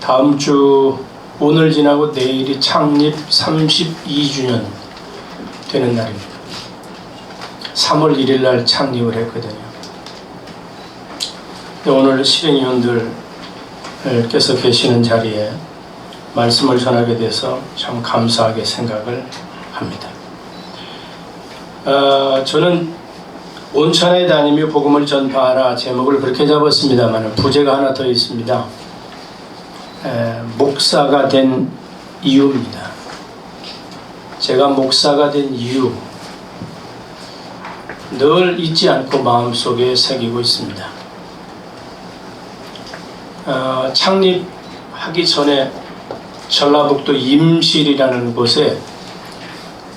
다음 주 오늘 지나고 내일이 창립 32주년 되는 날입니다. 3월 1일 날 창립을 했거든요. 오늘 실행위원들께서 계시는 자리에 말씀을 전하게 돼서 참 감사하게 생각을 합니다. 저는 온천에 다니며 복음을 전파하라 제목을 그렇게 잡았습니다만 부제가 하나 더 있습니다. 목사가 된 이유입니다. 제가 목사가 된 이유 늘 잊지 않고 마음속에 새기고 있습니다. 창립하기 전에 전라북도 임실이라는 곳에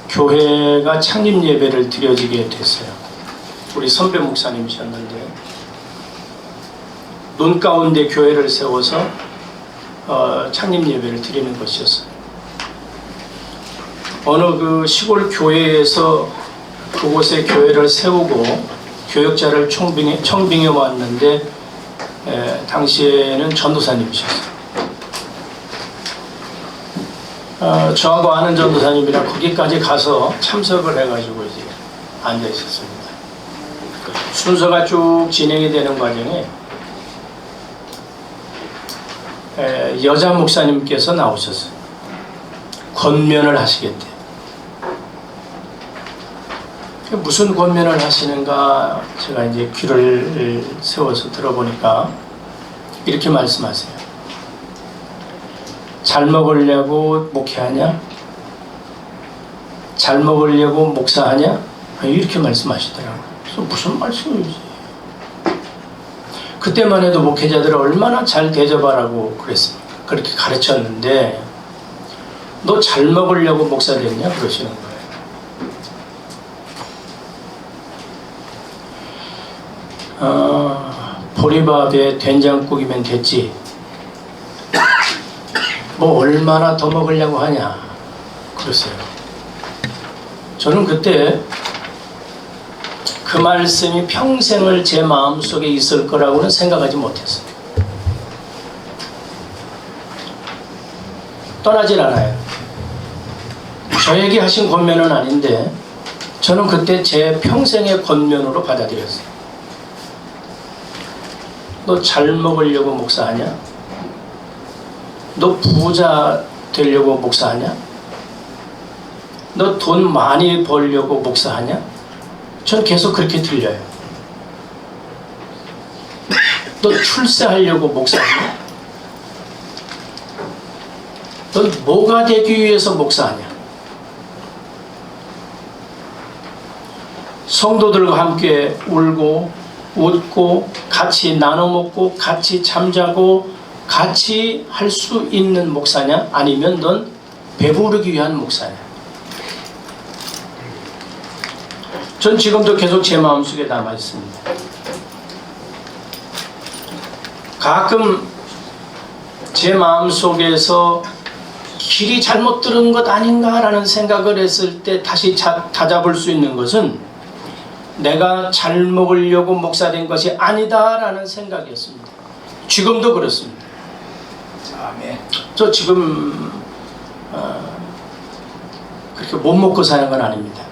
교회가 창립 예배를 드려지게 됐어요. 우리 선배 목사님이셨는데 눈 가운데 교회를 세워서 창립 예배를 드리는 것이었어요. 어느 그 시골 교회에서 그곳에 교회를 세우고 교역자를 청빙해 왔는데 당시에는 전도사님이셨어요. 저하고 아는 전도사님이랑 거기까지 가서 참석을 해가지고 이제 앉아 있었습니다. 순서가 쭉 진행이 되는 과정에 여자 목사님께서 나오셨어요. 권면을 하시겠대. 무슨 권면을 하시는가 제가 이제 귀를 세워서 들어보니까 이렇게 말씀하세요. 잘 먹으려고 목회하냐? 잘 먹으려고 목사하냐? 이렇게 말씀하시더라고요. 그래서 무슨 말씀이지? 그때만 해도 목회자들을 얼마나 잘 대접하라고 그랬습니까? 그렇게 가르쳤는데 너 잘 먹으려고 목사 됐냐? 그러시는 거예요. 보리밥에 된장국이면 됐지. 뭐 얼마나 더 먹으려고 하냐? 그러세요. 저는 그때 그 말씀이 평생을 제 마음속에 있을 거라고는 생각하지 못했어요. 떠나질 않아요. 저에게 하신 권면은 아닌데 저는 그때 제 평생의 권면으로 받아들였어요. 너 잘 먹으려고 목사하냐? 너 부자 되려고 목사하냐? 너 돈 많이 벌려고 목사하냐? 전 계속 그렇게 들려요. 너 출세하려고 목사하냐? 넌 뭐가 되기 위해서 목사하냐? 성도들과 함께 울고 웃고 같이 나눠 먹고 같이 잠자고 같이 할 수 있는 목사냐? 아니면 넌 배부르기 위한 목사냐? 전 지금도 계속 제 마음속에 남아 있습니다. 가끔 제 마음속에서 길이 잘못 들은 것 아닌가라는 생각을 했을 때 다시 다잡을 수 있는 것은 내가 잘 먹으려고 목사된 것이 아니다라는 생각이었습니다. 지금도 그렇습니다. 아멘. 저 지금 그렇게 못 먹고 사는 건 아닙니다.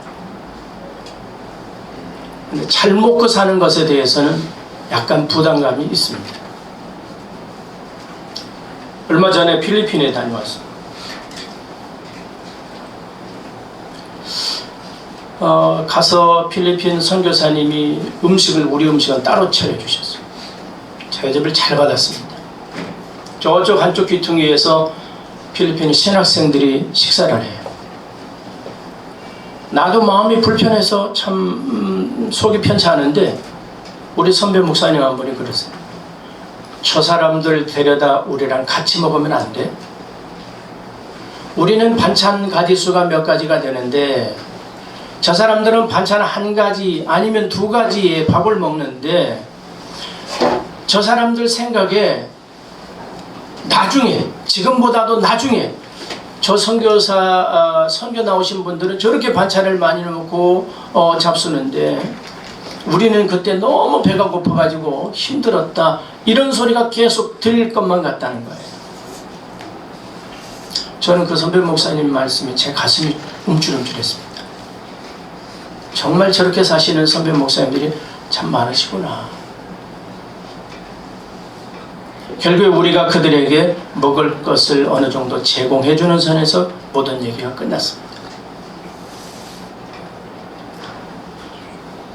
근데 잘 먹고 사는 것에 대해서는 약간 부담감이 있습니다. 얼마 전에 필리핀에 다녀왔어요. 가서 필리핀 선교사님이 우리 음식은 따로 차려주셨어요. 대접을 잘 받았습니다. 저쪽 한쪽 귀퉁이에서 필리핀 신학생들이 식사를 해요. 나도 마음이 불편해서 참 속이 편치 않은데 우리 선배 목사님 한 분이 그러세요. 저 사람들 데려다 우리랑 같이 먹으면 안 돼? 우리는 반찬 가지수가 몇 가지가 되는데 저 사람들은 반찬 한 가지 아니면 두 가지의 밥을 먹는데 저 사람들 생각에 나중에 지금보다도 나중에 저 선교 나오신 분들은 저렇게 반찬을 많이 먹고 잡수는데 우리는 그때 너무 배가 고파가지고 힘들었다, 이런 소리가 계속 들릴 것만 같다는 거예요. 저는 그 선배 목사님 말씀에 제 가슴이 움찔움찔했습니다. 정말 저렇게 사시는 선배 목사님들이 참 많으시구나. 결국에 우리가 그들에게 먹을 것을 어느 정도 제공해주는 선에서 모든 얘기가 끝났습니다.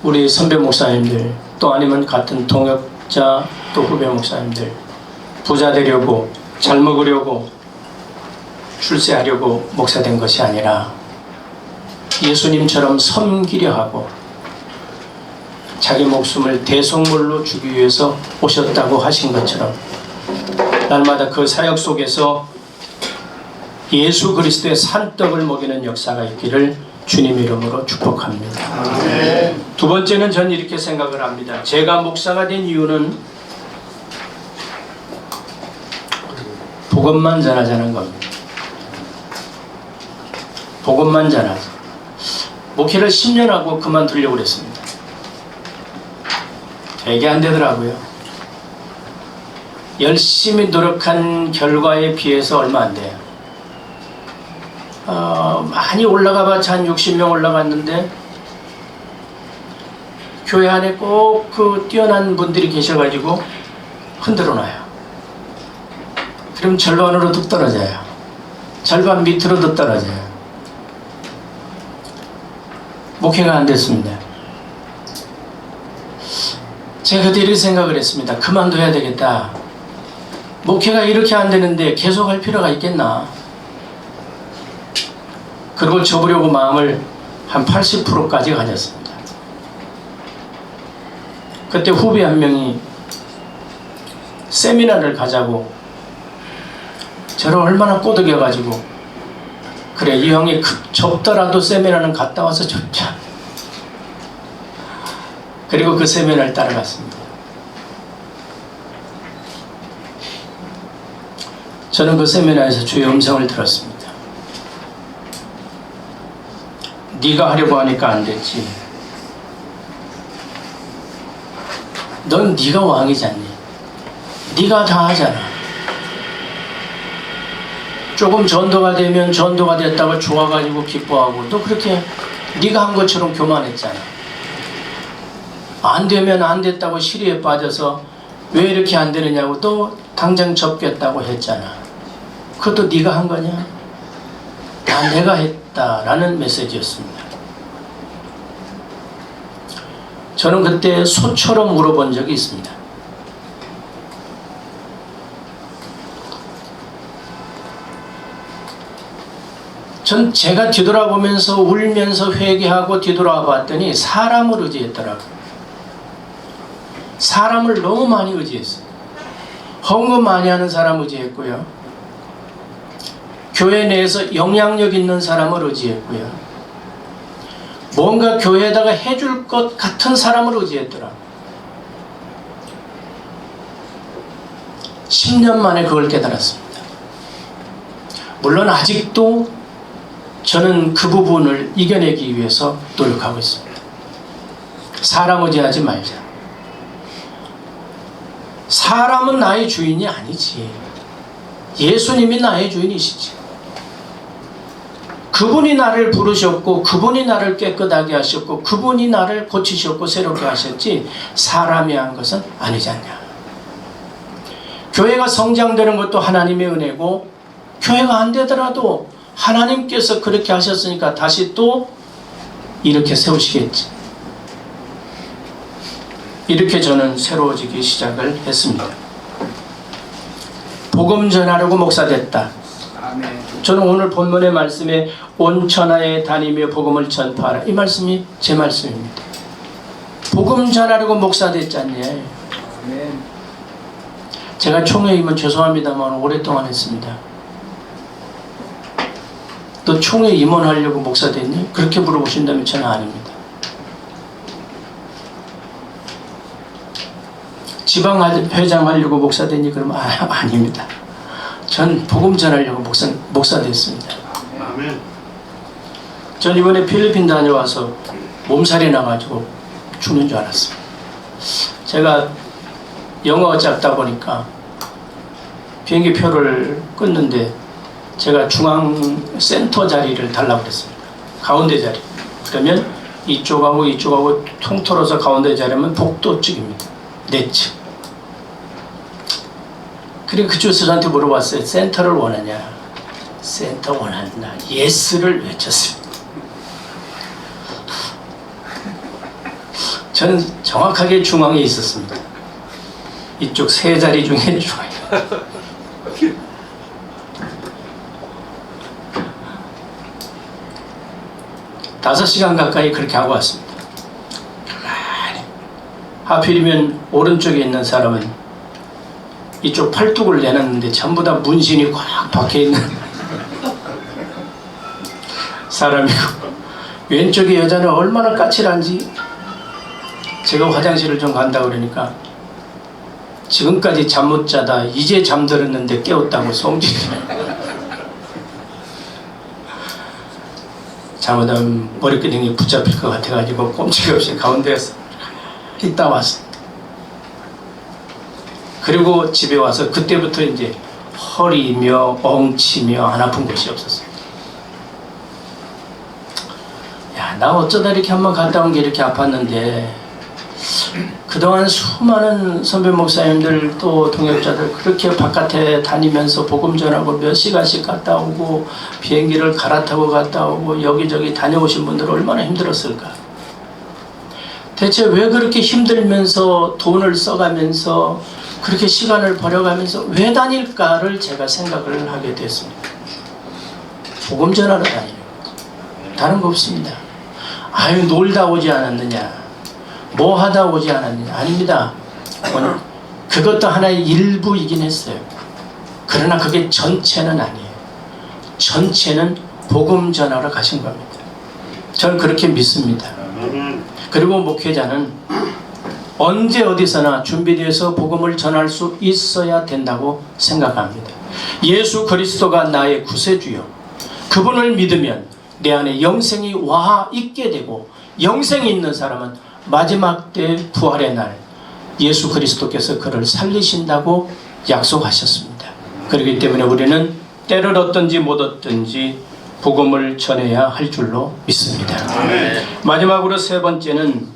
우리 선배 목사님들, 또 아니면 같은 동역자, 또 후배 목사님들, 부자 되려고, 잘 먹으려고, 출세하려고 목사된 것이 아니라 예수님처럼 섬기려 하고 자기 목숨을 대속물로 주기 위해서 오셨다고 하신 것처럼 날마다 그 사역 속에서 예수 그리스도의 산떡을 먹이는 역사가 있기를 주님 이름으로 축복합니다. 두 번째는 전 이렇게 생각을 합니다. 제가 목사가 된 이유는 복음만 전하자는 겁니다. 복음만 전하자. 목회를 10년 하고 그만두려고 그랬습니다. 되게 안 되더라고요. 열심히 노력한 결과에 비해서 얼마 안 돼요. 많이 올라가봤자 한 60명 올라갔는데 교회 안에 꼭 그 뛰어난 분들이 계셔가지고 흔들어 놔요. 그럼 절반으로 뚝 떨어져요. 절반 밑으로도 떨어져요. 목회가 안 됐습니다. 제가 그때 이렇게 생각을 했습니다. 그만둬야 되겠다. 목회가 이렇게 안 되는데 계속 할 필요가 있겠나. 그리고 접으려고 마음을 한 80%까지 가졌습니다. 그때 후배 한 명이 세미나를 가자고 저를 얼마나 꼬드겨가지고, 그래 이 형이 접더라도 세미나는 갔다 와서 접자. 그리고 그 세미나를 따라갔습니다. 저는 그 세미나에서 주의 음성을 들었습니다. 네가 하려고 하니까 안 됐지. 넌 네가 왕이지 않니? 네가 다 하잖아. 조금 전도가 되면 전도가 됐다고 좋아가지고 기뻐하고 또 그렇게 네가 한 것처럼 교만했잖아. 안 되면 안 됐다고 시리에 빠져서 왜 이렇게 안 되느냐고 또 당장 접겠다고 했잖아. 그것도 네가 한 거냐? 내가 했다라는 메시지였습니다. 저는 그때 소처럼 물어본 적이 있습니다. 전 제가 뒤돌아보면서 울면서 회개하고 뒤돌아 봤더니 사람을 의지했더라고요. 사람을 너무 많이 의지했어요. 헌금 많이 하는 사람 의지했고요. 교회 내에서 영향력 있는 사람을 의지했고요. 뭔가 교회에다가 해줄 것 같은 사람을 의지했더라. 10년 만에 그걸 깨달았습니다. 물론 아직도 저는 그 부분을 이겨내기 위해서 노력하고 있습니다. 사람 의지하지 말자. 사람은 나의 주인이 아니지. 예수님이 나의 주인이시지. 그분이 나를 부르셨고 그분이 나를 깨끗하게 하셨고 그분이 나를 고치셨고 새롭게 하셨지 사람이 한 것은 아니지 않냐. 교회가 성장되는 것도 하나님의 은혜고 교회가 안 되더라도 하나님께서 그렇게 하셨으니까 다시 또 이렇게 세우시겠지. 이렇게 저는 새로워지기 시작을 했습니다. 복음 전하려고 목사됐다. 저는 오늘 본문의 말씀에 온 천하에 다니며 복음을 전파하라, 이 말씀이 제 말씀입니다. 복음 전하려고 목사됐잖니. 제가 총회임은 죄송합니다만 오랫동안 했습니다. 너 총회 임원하려고 목사됐니? 그렇게 물어보신다면 저는 아닙니다. 지방회장 하려고 목사됐니? 그러면 아닙니다. 전 복음 전하려고 목사됐습니다. 아멘. 전 이번에 필리핀 다녀와서 몸살이 나가지고 죽는 줄 알았어요. 제가 영어가 작다 보니까 비행기 표를 끊는데 제가 중앙 센터 자리를 달라고 그랬습니다. 가운데 자리. 그러면 이쪽하고 이쪽하고 통틀어서 가운데 자리면 복도 쪽입니다. 내 측. 그리고 그쪽에서 저한테 물어봤어요. 센터를 원하냐? 센터 원한다. 예스를 외쳤습니다. 저는 정확하게 중앙에 있었습니다. 이쪽 세 자리 중에 중앙에. 5시간 가까이 그렇게 하고 왔습니다. 하필이면 오른쪽에 있는 사람은 이쪽 팔뚝을 내놨는데 전부 다 문신이 꽉 박혀있는 사람이고, 왼쪽에 여자는 얼마나 까칠한지, 제가 화장실을 좀 간다고 그러니까 지금까지 잠 못 자다 이제 잠들었는데 깨웠다고 성질이. 잘못하면 머리끄댕이 붙잡힐 것 같아가지고 꼼짝 없이 가운데에서 있다 왔어. 그리고 집에 와서 그때부터 이제 허리며 엉치며 안 아픈 곳이 없었어요. 야, 나 어쩌다 이렇게 한번 갔다 온 게 이렇게 아팠는데, 그동안 수많은 선배 목사님들 또 동역자들 그렇게 바깥에 다니면서 복음 전하고 몇 시간씩 갔다 오고 비행기를 갈아타고 갔다 오고 여기저기 다녀오신 분들 얼마나 힘들었을까. 대체 왜 그렇게 힘들면서 돈을 써가면서 그렇게 시간을 버려가면서 왜 다닐까를 제가 생각을 하게 됐습니다. 복음 전하러 다니는 거죠. 다른 거 없습니다. 아유, 놀다 오지 않았느냐, 뭐 하다 오지 않았느냐. 아닙니다. 그것도 하나의 일부이긴 했어요. 그러나 그게 전체는 아니에요. 전체는 복음 전하러 가신 겁니다. 저는 그렇게 믿습니다. 그리고 목회자는 언제 어디서나 준비되어서 복음을 전할 수 있어야 된다고 생각합니다. 예수 그리스도가 나의 구세주요, 그분을 믿으면 내 안에 영생이 와 있게 되고, 영생이 있는 사람은 마지막 때 부활의 날 예수 그리스도께서 그를 살리신다고 약속하셨습니다. 그렇기 때문에 우리는 때를 얻든지 못 얻든지 복음을 전해야 할 줄로 믿습니다. 마지막으로 세 번째는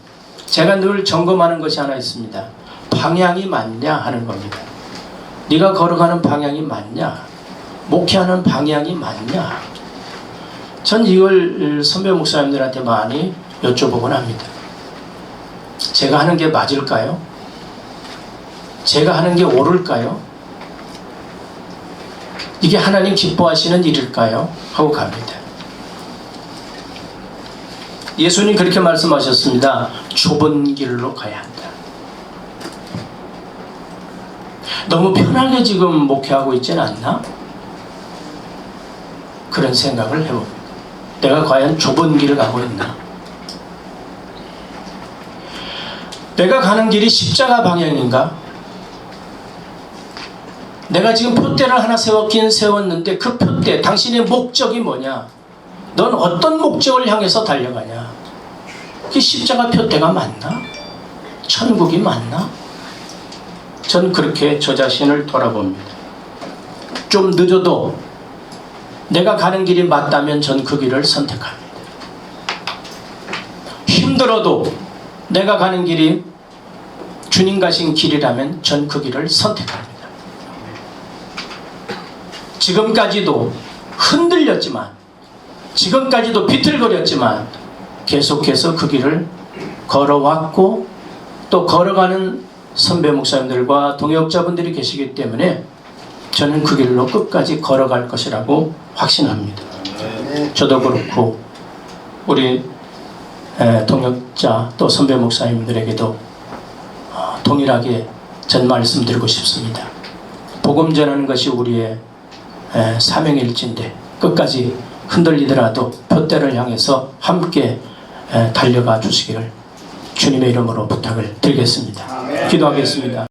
제가 늘 점검하는 것이 하나 있습니다. 방향이 맞냐 하는 겁니다. 네가 걸어가는 방향이 맞냐? 목회하는 방향이 맞냐? 전 이걸 선배 목사님들한테 많이 여쭤보곤 합니다. 제가 하는 게 맞을까요? 제가 하는 게 옳을까요? 이게 하나님 기뻐하시는 일일까요? 하고 갑니다. 예수님 그렇게 말씀하셨습니다. 좁은 길로 가야 한다. 너무 편하게 지금 목회하고 있지는 않나? 그런 생각을 해봅니다. 내가 과연 좁은 길을 가고 있나? 내가 가는 길이 십자가 방향인가? 내가 지금 표대를 하나 세웠긴 세웠는데 그 표대, 당신의 목적이 뭐냐? 넌 어떤 목적을 향해서 달려가냐? 그 십자가 표대가 맞나? 천국이 맞나? 전 그렇게 저 자신을 돌아봅니다. 좀 늦어도 내가 가는 길이 맞다면 전 그 길을 선택합니다. 힘들어도 내가 가는 길이 주님 가신 길이라면 전 그 길을 선택합니다. 지금까지도 흔들렸지만, 지금까지도 비틀거렸지만 계속해서 그 길을 걸어왔고, 또 걸어가는 선배 목사님들과 동역자분들이 계시기 때문에 저는 그 길로 끝까지 걸어갈 것이라고 확신합니다. 저도 그렇고 우리 동역자 또 선배 목사님들에게도 동일하게 전 말씀드리고 싶습니다. 복음 전하는 것이 우리의 사명일지인데 끝까지 흔들리더라도 표대를 향해서 함께 달려가 주시기를 주님의 이름으로 부탁을 드리겠습니다. 기도하겠습니다.